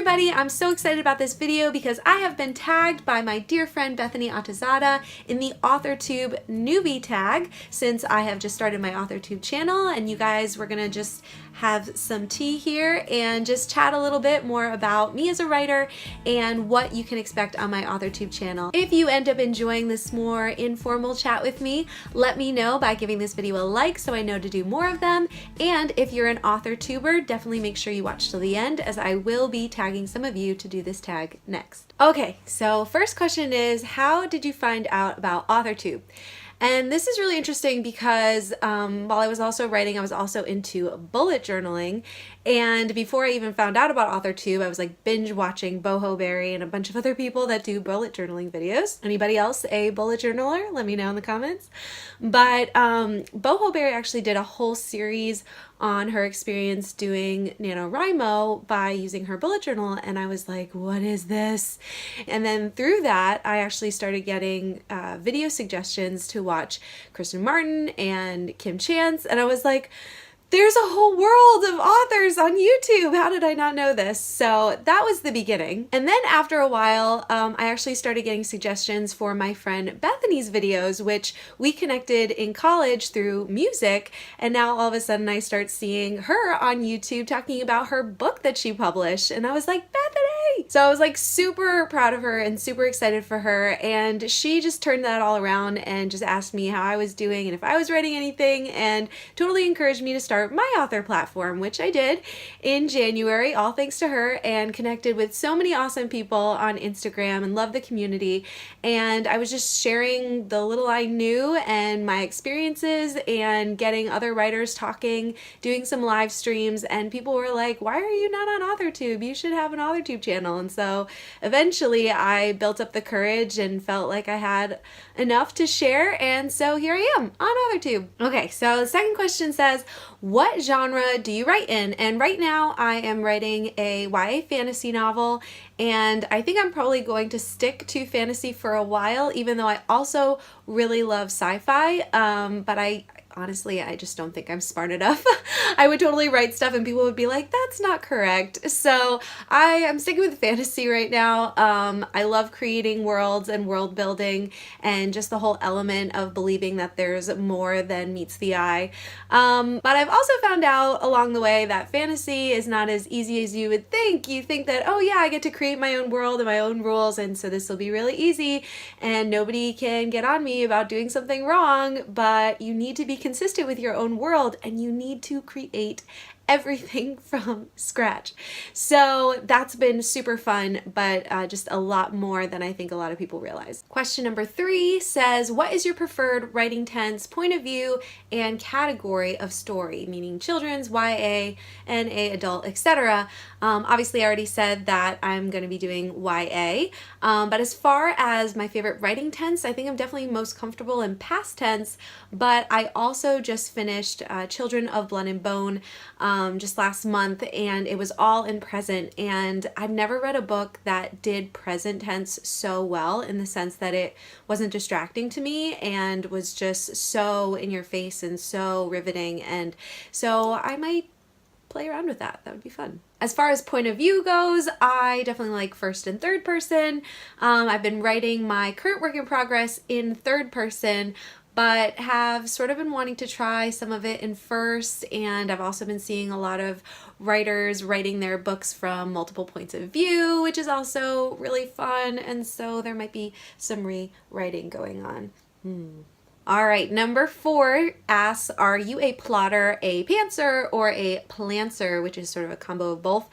everybody, I'm so excited about this video because I have been tagged by my dear friend Bethany Atazadeh in the AuthorTube Newbie tag since I have just started my AuthorTube channel, and you guys, we're gonna just have some tea here and just chat a little bit more about me as a writer and what you can expect on my AuthorTube channel. If you end up enjoying this more informal chat with me, let me know by giving this video a like so I know to do more of them. And if you're an AuthorTuber, definitely make sure you watch till the end, as I will be tagging some of you to do this tag next. Okay, so first question is, how did you find out about AuthorTube? And this is really interesting because while I was also writing, I was also into bullet journaling. And before I even found out about AuthorTube, I was like binge watching Boho Berry and a bunch of other people that do bullet journaling videos. Anybody else a bullet journaler? Let me know in the comments. But Boho Berry actually did a whole series on her experience doing NaNoWrimo by using her bullet journal, and I was like, what is this? And then through that, I actually started getting video suggestions to watch Kristen Martin and Kim Chance, and I was like, there's a whole world of authors on YouTube. How did I not know this? So that was the beginning. And then after a while, I actually started getting suggestions for my friend Bethany's videos, which we connected in college through music. And now all of a sudden I start seeing her on YouTube talking about her book that she published. And I was like, Bethany! So I was like super proud of her and super excited for her. And she just turned that all around and just asked me how I was doing and if I was writing anything, and totally encouraged me to start my author platform, which I did in January, all thanks to her, and connected with so many awesome people on Instagram and love the community. And I was just sharing the little I knew and my experiences and getting other writers talking, doing some live streams, and people were like, why are you not on AuthorTube? You should have an AuthorTube channel. And so eventually I built up the courage and felt like I had enough to share, and so here I am on AuthorTube. Okay, so the second question says, what genre do you write in? And right now I am writing a YA fantasy novel, and I think I'm probably going to stick to fantasy for a while, even though I also really love sci-fi, but honestly, I just don't think I'm smart enough. I would totally write stuff and people would be like, that's not correct. So I am sticking with fantasy right now. I love creating worlds and world building and just the whole element of believing that there's more than meets the eye. But I've also found out along the way that fantasy is not as easy as you would think. You think that, oh yeah, I get to create my own world and my own rules, and so this will be really easy and nobody can get on me about doing something wrong, but you need to be consistent with your own world, and you need to create everything from scratch. So that's been super fun, but just a lot more than I think a lot of people realize. Question number 3 says, what is your preferred writing tense, point of view, and category of story, meaning children's, YA, NA, adult, etc. Obviously I already said that I'm going to be doing YA, but as far as my favorite writing tense, I think I'm definitely most comfortable in past tense, but I also just finished Children of Blood and Bone just last month, and it was all in present, and I've never read a book that did present tense so well, in the sense that it wasn't distracting to me and was just so in your face and so riveting, and so I might play around with that. That would be fun. As far as point of view goes, I definitely like first and third person. I've been writing my current work in progress in third person, but have sort of been wanting to try some of it in first, and I've also been seeing a lot of writers writing their books from multiple points of view, which is also really fun, and so there might be some rewriting going on. All right, number 4 asks, are you a plotter, a pantser, or a plantser, which is sort of a combo of both?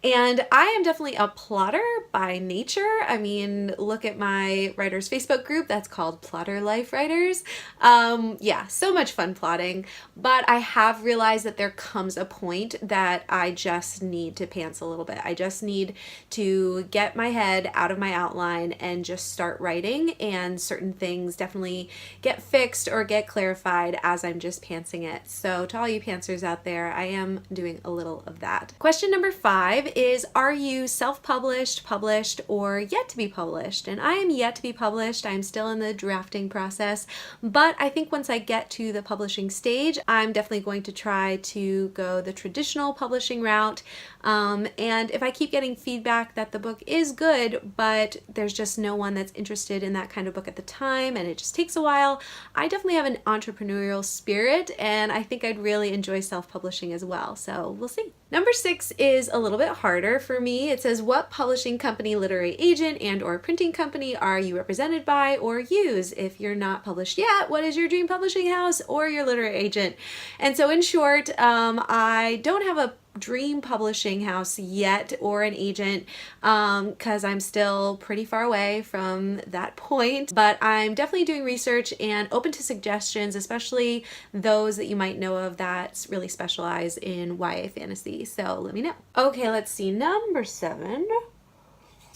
And I am definitely a plotter by nature. I mean, look at my writers Facebook group that's called Plotter Life Writers. Yeah, so much fun plotting, but I have realized that there comes a point that I just need to pants a little bit. I just need to get my head out of my outline and just start writing, and certain things definitely get fixed or get clarified as I'm just pantsing it. So to all you pantsers out there, I am doing a little of that. Question number 5 5 is, are you self-published, published, or yet to be published? And I am yet to be published. I'm still in the drafting process, but I think once I get to the publishing stage, I'm definitely going to try to go the traditional publishing route. And if I keep getting feedback that the book is good, but there's just no one that's interested in that kind of book at the time, and it just takes a while, I definitely have an entrepreneurial spirit, and I think I'd really enjoy self-publishing as well. So we'll see. Number 6 is a little bit harder for me. It says, what publishing company, literary agent, and or printing company are you represented by or use? If you're not published yet, what is your dream publishing house or your literary agent? And so in short, I don't have a dream publishing house yet or an agent because I'm still pretty far away from that point, but I'm definitely doing research and open to suggestions, especially those that you might know of that really specialize in YA fantasy. So let me know. Okay, let's see. Number 7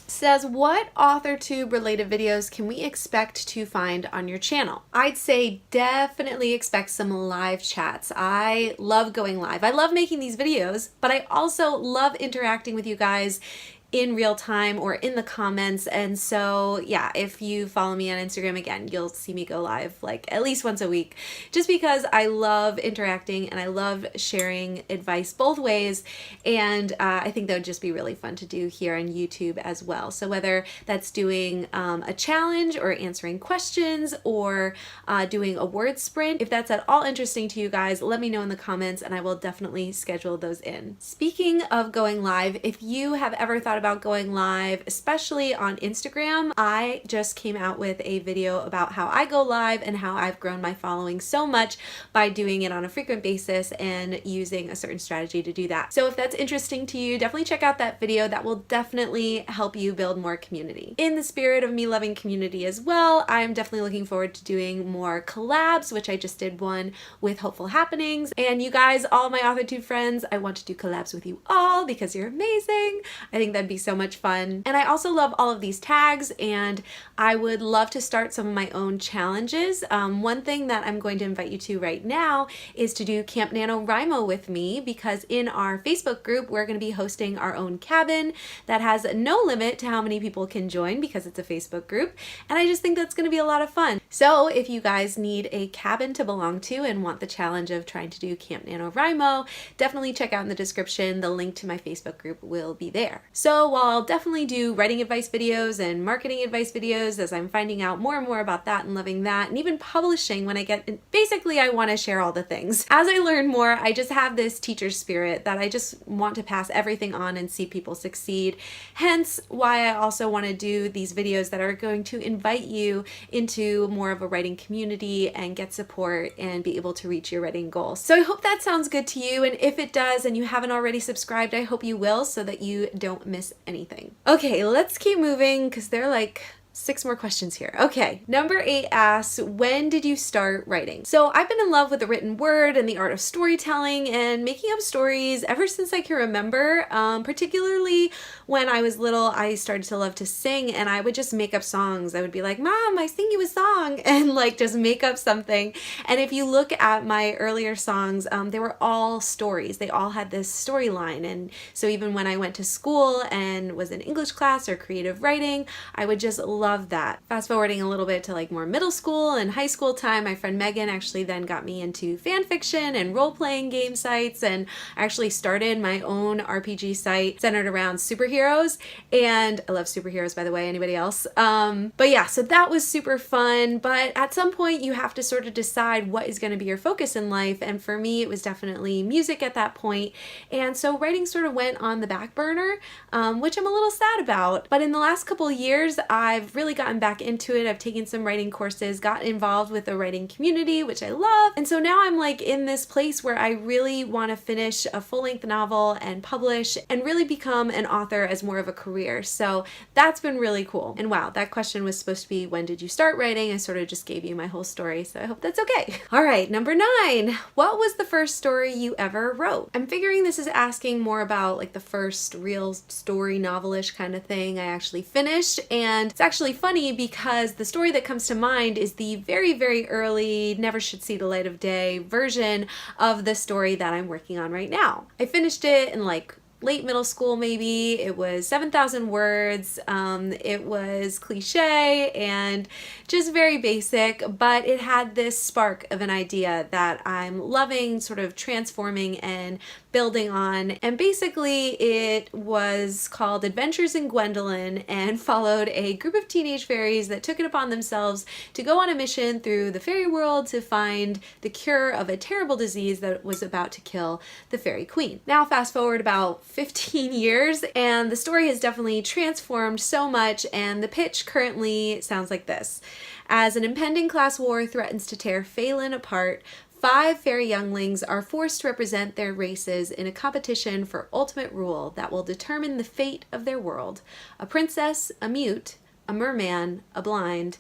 says, what AuthorTube related videos can we expect to find on your channel? I'd say definitely expect some live chats. I love going live. I love making these videos, but I also love interacting with you guys in real time or in the comments. And so yeah, if you follow me on Instagram, again, you'll see me go live like at least once a week, just because I love interacting and I love sharing advice both ways. And I think that would just be really fun to do here on YouTube as well. So whether that's doing a challenge or answering questions or doing a word sprint, if that's at all interesting to you guys, let me know in the comments and I will definitely schedule those in. Speaking of going live, if you have ever thought about going live, especially on Instagram, I just came out with a video about how I go live and how I've grown my following so much by doing it on a frequent basis and using a certain strategy to do that. So if that's interesting to you, definitely check out that video. That will definitely help you build more community. In the spirit of me loving community as well, I'm definitely looking forward to doing more collabs, which I just did one with Hopeful Happenings. And you guys, all my AuthorTube friends, I want to do collabs with you all because you're amazing. I think that'd be so much fun. And I also love all of these tags, and I would love to start some of my own challenges. One thing that I'm going to invite you to right now is to do Camp NaNoWrimo with me, because in our Facebook group, we're going to be hosting our own cabin that has no limit to how many people can join because it's a Facebook group. And I just think that's going to be a lot of fun. So if you guys need a cabin to belong to and want the challenge of trying to do Camp NaNoWrimo, definitely check out in the description. The link to my Facebook group will be there. So while I'll definitely do writing advice videos and marketing advice videos as I'm finding out more and more about that and loving that, and even publishing when I get, basically I want to share all the things. As I learn more, I just have this teacher spirit that I just want to pass everything on and see people succeed. Hence why I also want to do these videos that are going to invite you into more of a writing community and get support and be able to reach your writing goals. So I hope that sounds good to you, and if it does and you haven't already subscribed, I hope you will so that you don't miss anything. Okay, let's keep moving because there are like 6 more questions here. Okay, number 8 asks, when did you start writing? So I've been in love with the written word and the art of storytelling and making up stories ever since I can remember. Particularly when I was little, I started to love to sing, and I would just make up songs. I would be like, Mom, I sing you a song, and like just make up something. And if you look at my earlier songs, they were all stories. They all had this storyline. And so even when I went to school and was in English class or creative writing, I would just love that. Fast forwarding a little bit to like more middle school and high school time, my friend Megan actually then got me into fan fiction and role-playing game sites, and I actually started my own RPG site centered around superheroes, and I love superheroes, by the way. Anybody else? But yeah, so that was super fun, but at some point you have to sort of decide what is going to be your focus in life, and for me it was definitely music at that point, and so writing sort of went on the back burner, which I'm a little sad about. But in the last couple of years, I've really gotten back into it. I've taken some writing courses, got involved with the writing community, which I love. And so now I'm like in this place where I really want to finish a full-length novel and publish and really become an author as more of a career. So that's been really cool. And wow, that question was supposed to be, when did you start writing? I sort of just gave you my whole story, so I hope that's okay. All right, number 9. What was the first story you ever wrote? I'm figuring this is asking more about like the first real story, novelish kind of thing I actually finished. And it's actually funny because the story that comes to mind is the very, very early, never should see the light of day version of the story that I'm working on right now. I finished it in like late middle school maybe. It was 7,000 words. It was cliche and just very basic, but it had this spark of an idea that I'm loving sort of transforming and building on. And basically it was called Adventures in Gwendolyn and followed a group of teenage fairies that took it upon themselves to go on a mission through the fairy world to find the cure of a terrible disease that was about to kill the fairy queen. Now fast forward about 15 years and the story has definitely transformed so much, and the pitch currently sounds like this. As an impending class war threatens to tear Phelan apart, 5 fairy younglings are forced to represent their races in a competition for ultimate rule that will determine the fate of their world. A princess, a mute, a merman, a blind,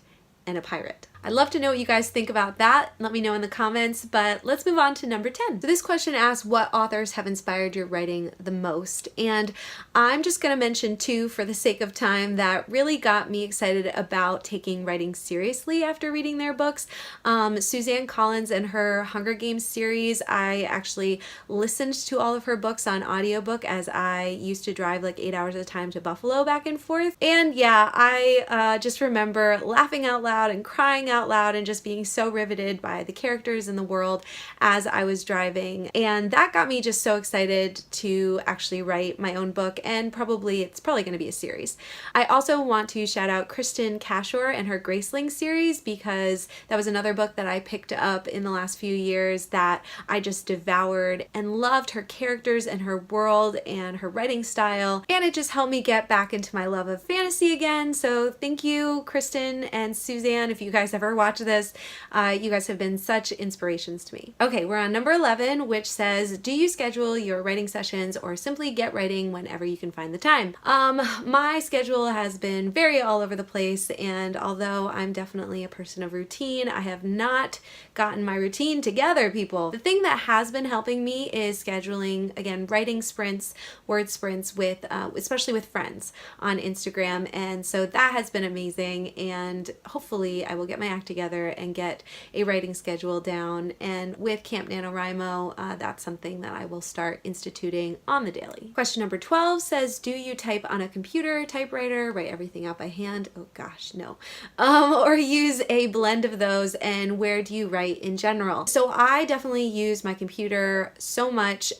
and a pirate. I'd love to know what you guys think about that. Let me know in the comments, but let's move on to number 10. So this question asks, what authors have inspired your writing the most? And I'm just gonna mention 2 for the sake of time that really got me excited about taking writing seriously after reading their books. Suzanne Collins and her Hunger Games series, I actually listened to all of her books on audiobook as I used to drive like 8 hours at a time to Buffalo back and forth. And yeah, I just remember laughing out loud and crying out loud and just being so riveted by the characters in the world as I was driving. And that got me just so excited to actually write my own book, and it's probably going to be a series. I also want to shout out Kristen Cashore and her Graceling series, because that was another book that I picked up in the last few years that I just devoured and loved her characters and her world and her writing style, and it just helped me get back into my love of fantasy again. So thank you, Kristen and Suzanne. If you guys ever watch this, you guys have been such inspirations to me. Okay, we're on number 11, which says, do you schedule your writing sessions or simply get writing whenever you can find the time? My schedule has been very all over the place, and although I'm definitely a person of routine, I have not gotten my routine together, people. The thing that has been helping me is scheduling, again, writing sprints, word sprints with, especially with friends on Instagram, and so that has been amazing, and hopefully I will get my act together and get a writing schedule down. And with Camp NaNoWrimo, that's something that I will start instituting on the daily. Question number 12 says, do you type on a computer, typewriter, write everything out by hand? Oh gosh, no. Or use a blend of those, and where do you write in general? So I definitely use my computer so much,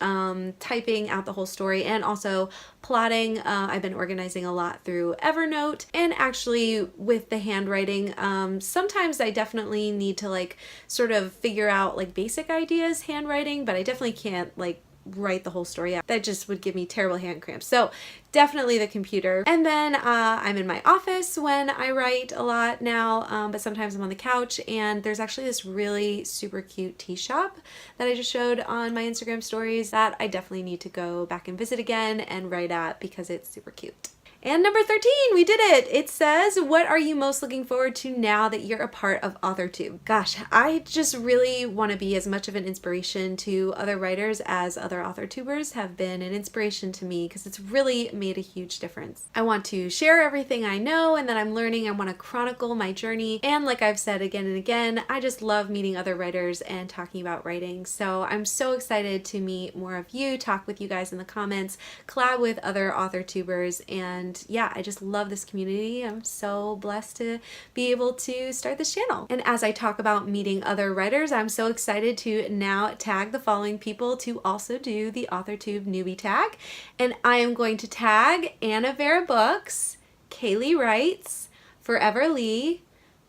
typing out the whole story and also plotting. I've been organizing a lot through Evernote, and actually with the handwriting, sometimes I definitely need to like sort of figure out like basic ideas handwriting, but I definitely can't like write the whole story out. That just would give me terrible hand cramps. So definitely the computer. And then I'm in my office when I write a lot now, but sometimes I'm on the couch, and there's actually this really super cute tea shop that I just showed on my Instagram stories that I definitely need to go back and visit again and write at because it's super cute. And number 13, we did it! It says, what are you most looking forward to now that you're a part of AuthorTube? Gosh, I just really want to be as much of an inspiration to other writers as other AuthorTubers have been an inspiration to me, because it's really made a huge difference. I want to share everything I know and that I'm learning. I want to chronicle my journey, and like I've said again and again, I just love meeting other writers and talking about writing. So I'm so excited to meet more of you, talk with you guys in the comments, collab with other AuthorTubers, and yeah, I just love this community. I'm so blessed to be able to start this channel. And as I talk about meeting other writers, I'm so excited to now tag the following people to also do the AuthorTube Newbie tag. And I am going to tag Anna Vera Books, Kaylee Writes, Forever Lee,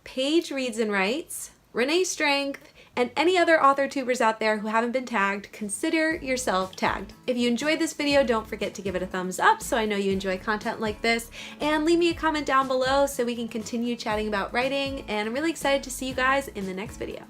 Paige Reads and Writes, Renee Strength, and any other AuthorTubers out there who haven't been tagged. Consider yourself tagged. If you enjoyed this video, don't forget to give it a thumbs up so I know you enjoy content like this, and leave me a comment down below so we can continue chatting about writing, and I'm really excited to see you guys in the next video.